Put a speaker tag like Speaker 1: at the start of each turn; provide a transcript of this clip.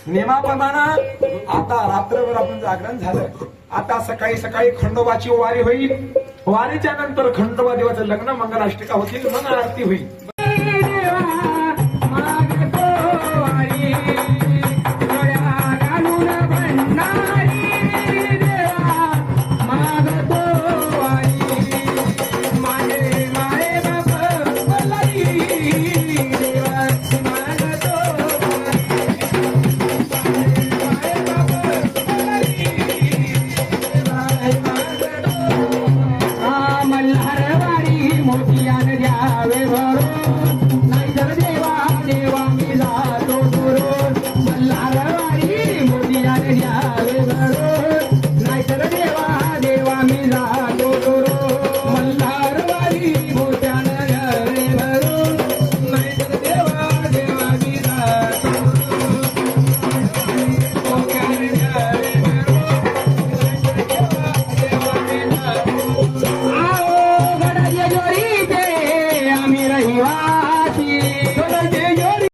Speaker 1: नेमाप्रमाणे आता रात्रभर आपण जागरण झालं. आता सकाळी सकाळी खंडोबाची वारी होईल. वारीच्या नंतर खंडोबा देवाचं लग्न मंगलाष्टका होतील, मग आरती होईल.
Speaker 2: देवा मी